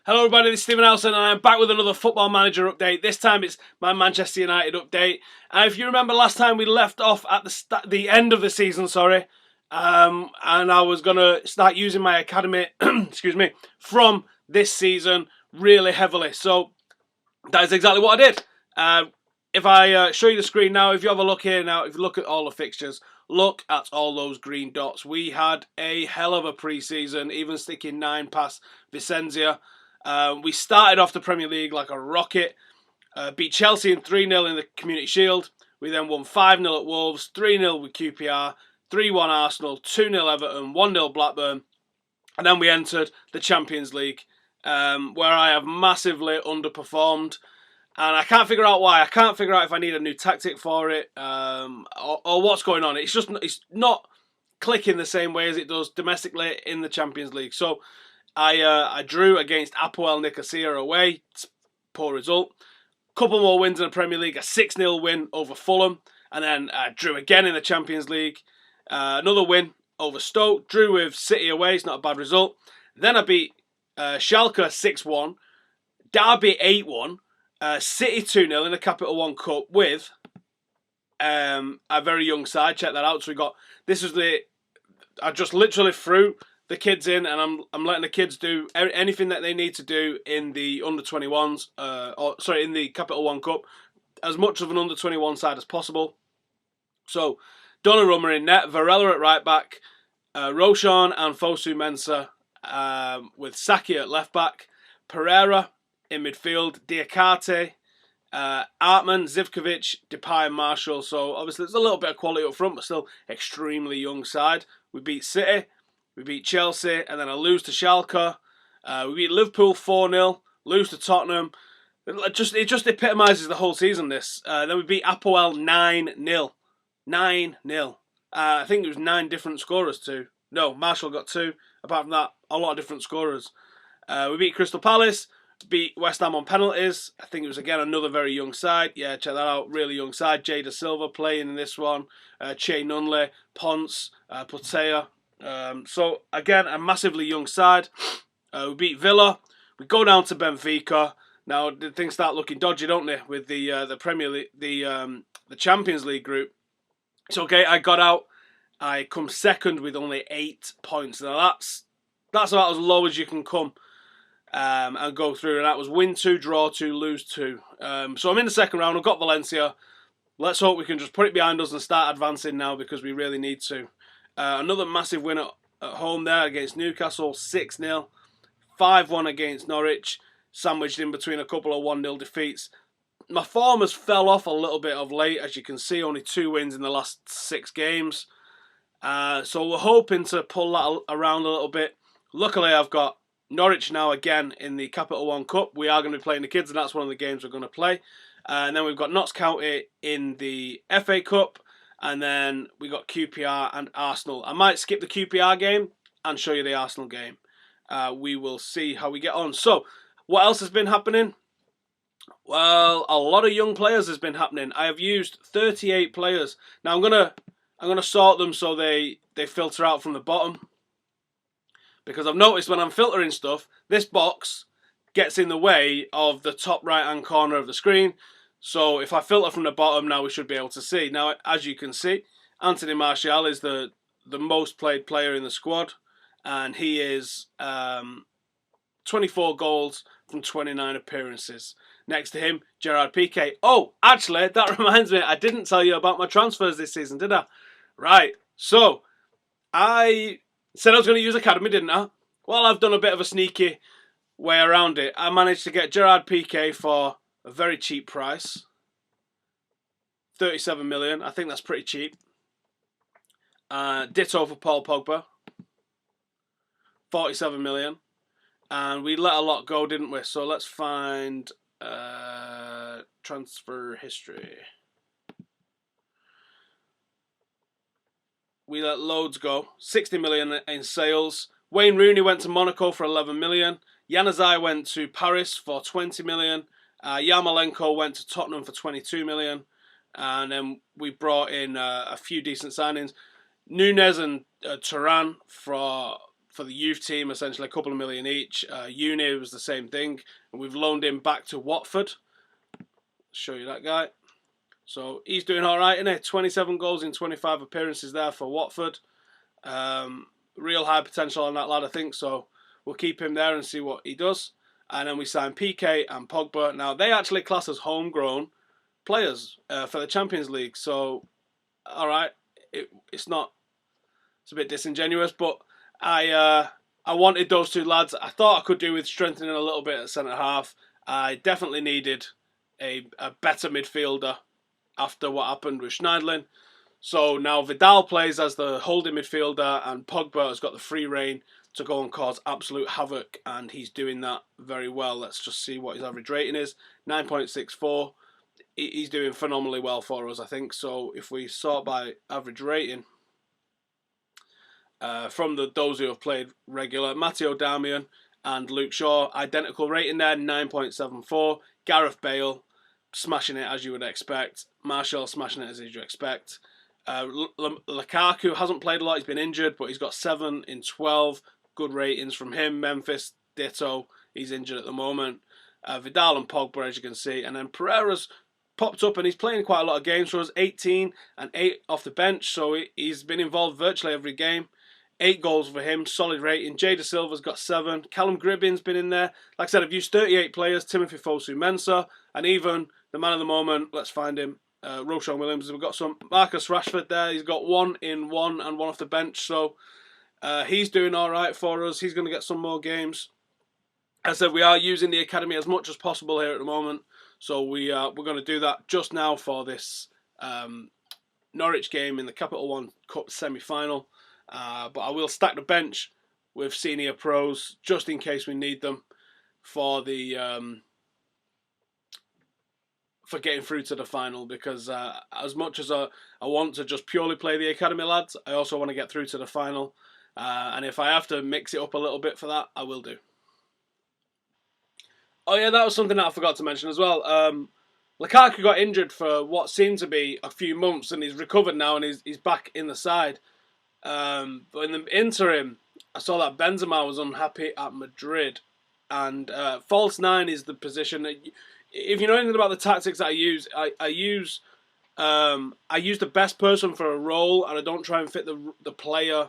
Hello everybody, this is Stephen Howson and I'm back with another Football Manager update. This time it's my Manchester United update. And if you remember last time we left off at the end of the season, and I was going to start using my academy, excuse me, from this season really heavily. So that is exactly what I did. If I show you the screen now, if you have a look here now, if you look at all the fixtures, look at all those green dots. We had a hell of a pre-season, even sticking 9 past Vicenza. We started off the Premier League like a rocket, beat Chelsea in 3-0 in the Community Shield. We then won 5-0 at Wolves, 3-0 with QPR, 3-1 Arsenal, 2-0 Everton, 1-0 Blackburn. And then we entered the Champions League, where I have massively underperformed. And I can't figure out why. I can't figure out if I need a new tactic for it, or what's going on. It's not clicking the same way as it does domestically in the Champions League. So I drew against Apoel Nicosia away. It's a poor result. Couple more wins in the Premier League. A 6-0 win over Fulham. And then drew again in the Champions League. Another win over Stoke. Drew with City away. It's not a bad result. Then I beat Schalke 6-1. Derby 8-1. City 2-0 in the Capital One Cup with a very young side. Check that out. So we got... I just literally threw the kids in, and I'm letting the kids do anything that they need to do in the under-21s, in the Capital One Cup, as much of an under-21 side as possible. So, Donnarumma in net, Varela at right back, Roshan and Fosu Mensah with Saki at left back, Pereira in midfield, Diakate, Artman, Zivkovic, Depay and Marshall. So, obviously, there's a little bit of quality up front, but still extremely young side. We beat City. We beat Chelsea, and then I lose to Schalke. We beat Liverpool 4-0, lose to Tottenham. It just epitomises the whole season, this. Then we beat Apoel 9-0. 9-0. I think it was 9 different scorers too. No, Marshall got 2. Apart from that, a lot of different scorers. We beat Crystal Palace, beat West Ham on penalties. I think it was, again, another very young side. Yeah, check that out. Really young side. Jay Da Silva playing in this one. Che Nunley, Ponce, Putea. So, again, a massively young side. We beat Villa. We go down to Benfica. Now, things start looking dodgy, don't they, with the Premier League, the Champions League group. It's okay, I got out. I come second with only 8 points. Now, that's about as low as you can come and go through. And that was win 2, draw 2, lose 2. So, I'm in the second round. I've got Valencia. Let's hope we can just put it behind us and start advancing now, because we really need to. Another massive win at home there against Newcastle, 6-0. 5-1 against Norwich, sandwiched in between a couple of 1-0 defeats. My form has fell off a little bit of late, as you can see, only 2 wins in the last 6 games. So we're hoping to pull that around a little bit. Luckily, I've got Norwich now again in the Capital One Cup. We are going to be playing the kids, and that's one of the games we're going to play. And then we've got Notts County in the FA Cup. And then we got QPR and Arsenal. I might skip the QPR game and show you the Arsenal game. We will see how we get on. So, what else has been happening? Well, a lot of young players has been happening. I have used 38 players. Now I'm gonna sort them so they filter out from the bottom, because I've noticed when I'm filtering stuff, this box gets in the way of the top right hand corner of the screen. So if I filter from the bottom, now we should be able to see. Now, as you can see, Anthony Martial is the most played player in the squad, and he is 24 goals from 29 appearances. Next to him, Gerard Piqué. Oh, actually, that reminds me, I didn't tell you about my transfers this season, did I? Right, so I said I was going to use Academy, didn't I? Well, I've done a bit of a sneaky way around it. I managed to get Gerard Piqué for a very cheap price. 37 million. I think that's pretty cheap. Ditto for Paul Pogba. 47 million. And we let a lot go, didn't we? So let's find transfer history. We let loads go. 60 million in sales. Wayne Rooney went to Monaco for 11 million. Januzaj went to Paris for 20 million. Yarmolenko went to Tottenham for 22 million. And then we brought in a few decent signings. Nunez and Turan for for the youth team, essentially a couple of million each. Uni was the same thing, and we've loaned him back to Watford. Show you that guy. So he's doing all right, isn't he? 27 goals in 25 appearances there for Watford. Real high potential on that lad, I think. So we'll keep him there and see what he does. And then we signed PK and Pogba. Now they actually class as homegrown players for the Champions League. So all right, it's not. It's a bit disingenuous, but I wanted those two lads. I thought I could do with strengthening a little bit at centre half. I definitely needed a better midfielder after what happened with Schneiderlin. So now Vidal plays as the holding midfielder, and Pogba has got the free rein to go and cause absolute havoc, and he's doing that very well. Let's just see what his average rating is. 9.64. He's doing phenomenally well for us, I think. So if we sort by average rating, from those who have played regular, Matteo Darmian and Luke Shaw, identical rating there, 9.74. Gareth Bale, smashing it as you would expect. Martial, smashing it as you expect. Lukaku hasn't played a lot, he's been injured, but he's got 7 in 12. Good ratings from him. Memphis, ditto, he's injured at the moment. Vidal and Pogba, as you can see. And then Pereira's popped up and he's playing quite a lot of games for us. 18 and 8 off the bench, so he's been involved virtually every game. 8 goals for him, solid rating. Jada Silva's got 7. Callum Gribbin's been in there. Like I said, I've used 38 players. Timothy Fosu Mensah, and even the man of the moment, let's find him, Roshan Williams. We've got some Marcus Rashford there. He's got 1 in 1 and 1 off the bench, so he's doing all right for us. He's going to get some more games. As I said, we are using the academy as much as possible here at the moment, so we're going to do that just now for this Norwich game in the Capital One Cup semi-final. But I will stack the bench with senior pros just in case we need them for the for getting through to the final, because as much as I want to just purely play the academy lads, I also want to get through to the final, and if I have to mix it up a little bit for that, I will do. Oh yeah, that was something that I forgot to mention as well. Lukaku got injured for what seemed to be a few months, and he's recovered now and he's back in the side. But in the interim, I saw that Benzema was unhappy at Madrid, and false 9 is the position that, if you know anything about the tactics that I use the best person for a role, and I don't try and fit the player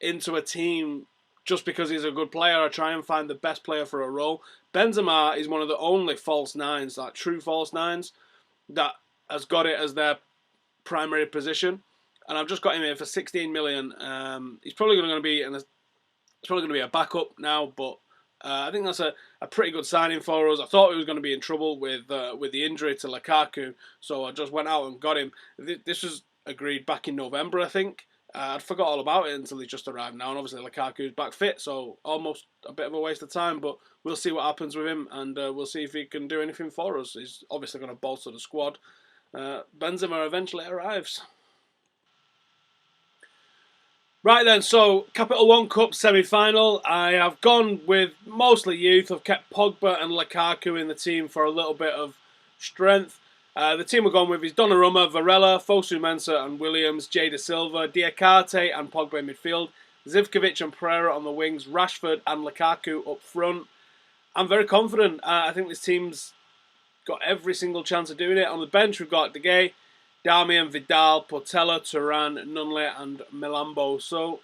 into a team just because he's a good player. I try and find the best player for a role. Benzema is one of the only false 9s, like true false 9s, that has got it as their primary position. And I've just got him here for 16 million. He's probably going to be a backup now, but I think that's a pretty good signing for us. I thought he was going to be in trouble with the injury to Lukaku, so I just went out and got him. This was agreed back in November, I think. I'd forgot all about it until he just arrived now, and obviously Lukaku's back fit, so almost a bit of a waste of time, but we'll see what happens with him, and we'll see if he can do anything for us. He's obviously going to bolster the squad. Benzema eventually arrives. Right then, so Capital One Cup semi-final. I have gone with mostly youth. I've kept Pogba and Lukaku in the team for a little bit of strength. The team we're going with is Donnarumma, Varela, Fosu Mensah and Williams, Jada Silva, Diakate and Pogba in midfield, Zivkovic and Pereira on the wings, Rashford and Lukaku up front. I'm very confident. I think this team's got every single chance of doing it. On the bench, we've got De Gea, Darmian, Vidal, Portela, Turan, Nunley and Milambo. So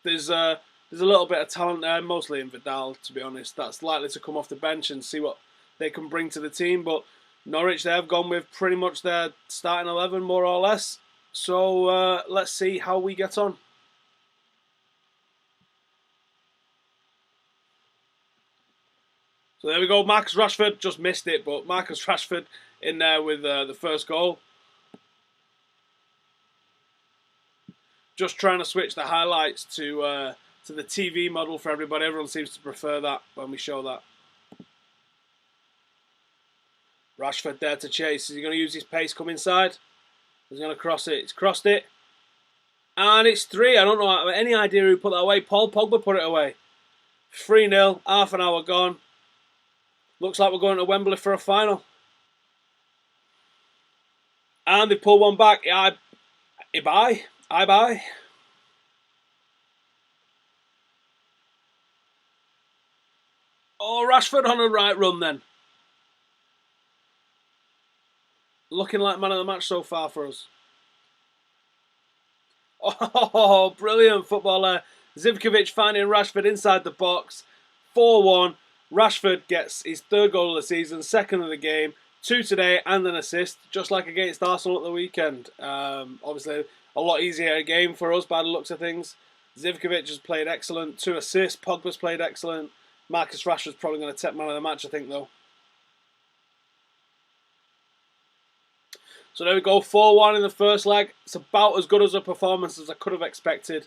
there's a little bit of talent there, mostly in Vidal, to be honest. That's likely to come off the bench and see what they can bring to the team. But Norwich, they have gone with pretty much their starting 11, more or less. So let's see how we get on. So there we go. Marcus Rashford just missed it, but Marcus Rashford in there with the first goal. Just trying to switch the highlights to the TV model for everybody. Everyone seems to prefer that when we show that. Rashford there to chase. Is he going to use his pace, come inside? He's going to cross it. He's crossed it. And it's 3. I don't know any idea who put that away. Paul Pogba put it away. 3-0. Half an hour gone. Looks like we're going to Wembley for a final. And they pull one back. I buy. Oh, Rashford on a right run then. Looking like man of the match so far for us. Oh, brilliant football there. Zivkovic finding Rashford inside the box. 4-1. Rashford gets his third goal of the season, second of the game, 2 today and an assist, just like against Arsenal at the weekend. Obviously, a lot easier game for us by the looks of things. Zivkovic has played excellent, 2 assists. Pogba's played excellent. Marcus Rashford's probably going to take man of the match, I think, though. So there we go, 4-1 in the first leg. It's about as good as a performance as I could have expected.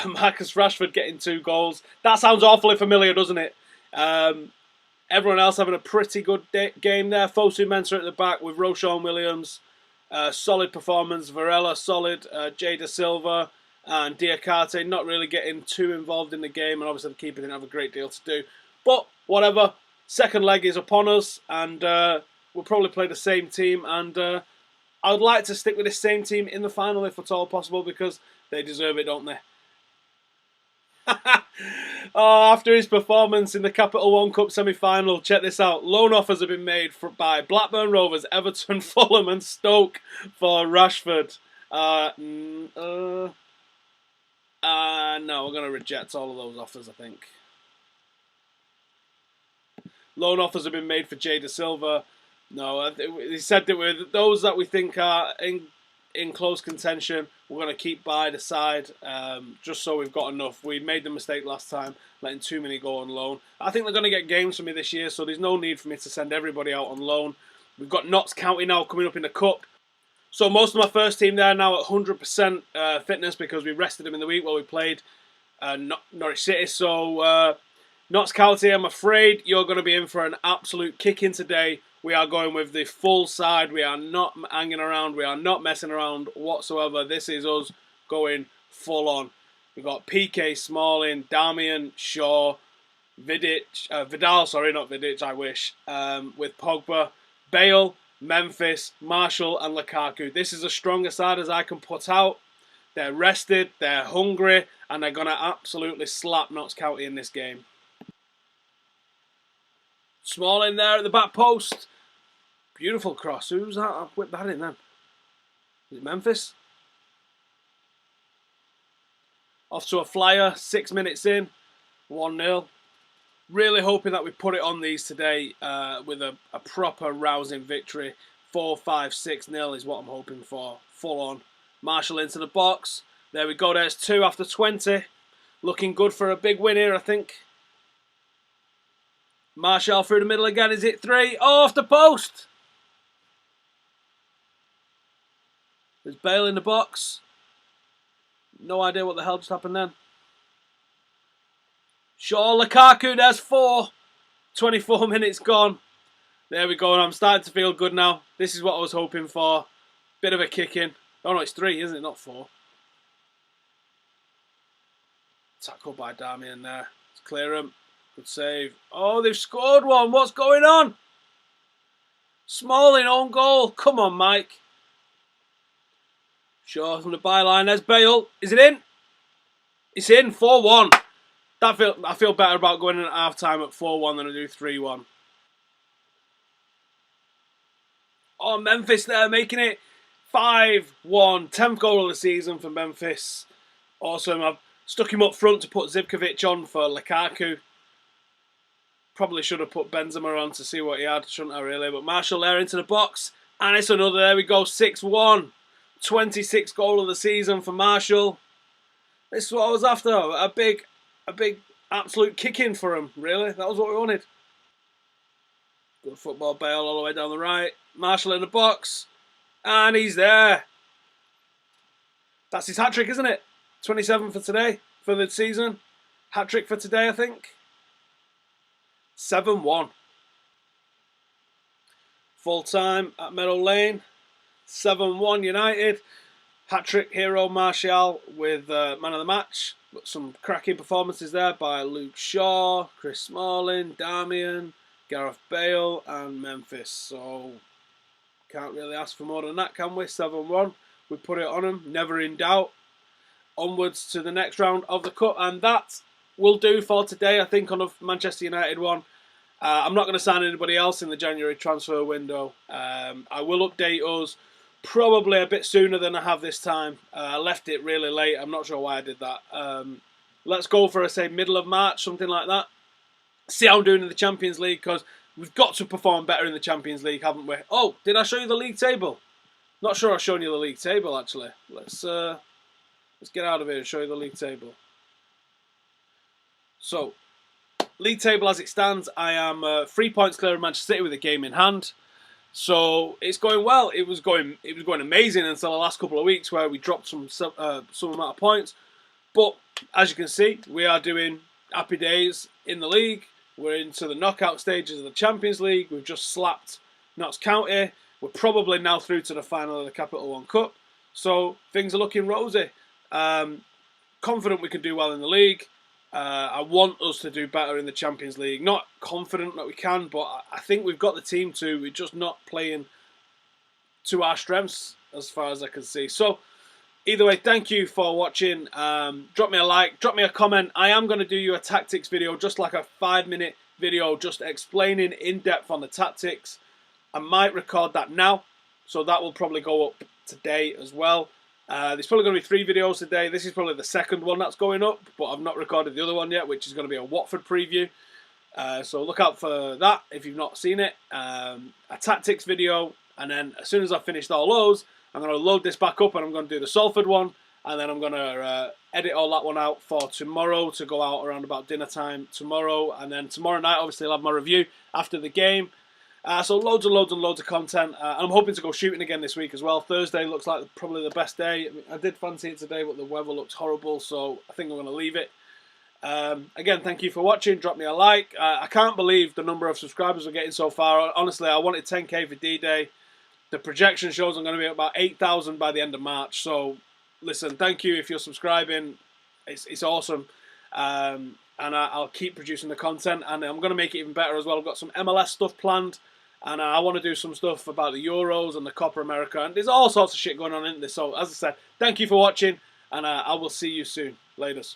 Marcus Rashford getting 2 goals. That sounds awfully familiar, doesn't it? Everyone else having a pretty good game there. Fosu Mensah at the back with Roshan Williams. Solid performance. Varela solid. Jada Silva and Diakate not really getting too involved in the game. And obviously the keeper didn't have a great deal to do. But whatever. Second leg is upon us. And we'll probably play the same team. And I would like to stick with this same team in the final if at all possible. Because they deserve it, don't they? Oh, after his performance in the Capital One Cup semi-final, check this out. Loan offers have been made by Blackburn Rovers, Everton, Fulham and Stoke for Rashford. No, we're going to reject all of those offers, I think. Loan offers have been made for Jada Silva. No, he said that those that we think are in close contention, we're going to keep by the side, just so we've got enough. We made the mistake last time, letting too many go on loan. I think they're going to get games from me this year, so there's no need for me to send everybody out on loan. We've got Notts County now coming up in the Cup. So most of my first team there now at 100% fitness because we rested them in the week while we played Norwich City. So Notts County, I'm afraid you're going to be in for an absolute kicking today. We are going with the full side. We are not hanging around. We are not messing around whatsoever. This is us going full on. We've got PK, Smalling, Damian, Shaw, Vidal, sorry, not Vidic, I wish, with Pogba, Bale, Memphis, Martial and Lukaku. This is as strong a side as I can put out. They're rested, they're hungry, and they're going to absolutely slap Notts County in this game. Smalling there at the back post. Beautiful cross. Who's that? I've whipped that in then. Is it Memphis? Off to a flyer. 6 minutes in. 1-0. Really hoping that we put it on these today with a proper rousing victory. 4-5-6-0 is what I'm hoping for. Full on. Marshall into the box. There we go. There's 2 after 20. Looking good for a big win here, I think. Marshall through the middle again. Is it 3? Oh, off the post. There's Bale in the box. No idea what the hell just happened then. Shaw, Lukaku, there's 4. 24 minutes gone. There we go, and I'm starting to feel good now. This is what I was hoping for. Bit of a kick in. Oh no, it's 3, isn't it? Not 4. Tackle by Damian there. Let's clear him. Good save. Oh, they've scored one. What's going on? Smalling own goal. Come on, Mike. Shaw from the byline. There's Bale. Is it in? It's in. 4-1. I feel better about going in at half time at 4-1 than I do 3-1. Oh, Memphis there making it 5-1. 10th goal of the season for Memphis. Awesome. I've stuck him up front to put Zivkovic on for Lukaku. Probably should have put Benzema on to see what he had, shouldn't I really? But Marshall there into the box. And it's another. There we go. 6-1. 26th goal of the season for Marshall. This is what I was after. A big absolute kick-in for him, really. That was what we wanted. Good football, Bale all the way down the right. Marshall in the box. And he's there. That's his hat-trick, isn't it? 27 for today, for the season. Hat-trick for today, I think. 7-1. Full time at Meadow Lane. 7-1 United. Hat-trick hero Martial with man of the match. But some cracking performances there by Luke Shaw, Chris Smalling, Damian, Gareth Bale and Memphis. So can't really ask for more than that, can we? 7-1. We put it on them. Never in doubt. Onwards to the next round of the Cup. And that will do for today, I think, on a Manchester United one. I'm not going to sign anybody else in the January transfer window. I will update us probably a bit sooner than I have this time. I left it really late. I'm not sure why I did that. Let's go for, say, middle of March, something like that. See how I'm doing in the Champions League, because we've got to perform better in the Champions League, haven't we? Oh, did I show you the league table? Not sure I've shown you the league table, actually. Let's get out of here and show you the league table. So, league table as it stands, I am 3 points clear of Manchester City with a game in hand. So it's going well. It was going amazing until the last couple of weeks where we dropped some amount of points. But as you can see, we are doing happy days in the league. We're into the knockout stages of the Champions League. We've just slapped Notts County. We're probably now through to the final of the Capital One Cup. So things are looking rosy. Confident we can do well in the league. I want us to do better in the Champions League. Not confident that we can, but I think we've got the team to. We're just not playing to our strengths as far as I can see. So either way, thank you for watching. Drop me a like, drop me a comment. I am going to do you a tactics video, just like a 5-minute video, just explaining in depth on the tactics. I might record that now, so that will probably go up today as well. There's probably going to be 3 videos today. This is probably the second one that's going up, but I've not recorded the other one yet, which is going to be a Watford preview. So look out for that if you've not seen it. A tactics video, and then as soon as I've finished all those, I'm going to load this back up and I'm going to do the Salford one, and then I'm going to edit all that one out for tomorrow to go out around about dinner time tomorrow, and then tomorrow night obviously I'll have my review after the game. So loads and loads and loads of content. I'm hoping to go shooting again this week as well. Thursday looks like probably the best day. I mean, I did fancy it today, but the weather looks horrible, so I think I'm going to leave it. Again, thank you for watching. Drop me a like. I can't believe the number of subscribers we're getting so far. Honestly, I wanted 10k for D-Day. The projection shows I'm going to be at about 8,000 by the end of March. So, listen, thank you if you're subscribing. It's awesome. And I'll keep producing the content, and I'm going to make it even better as well. I've got some MLS stuff planned. And I want to do some stuff about the Euros and the Copa America. And there's all sorts of shit going on in this. So, as I said, thank you for watching. And I will see you soon. Laters.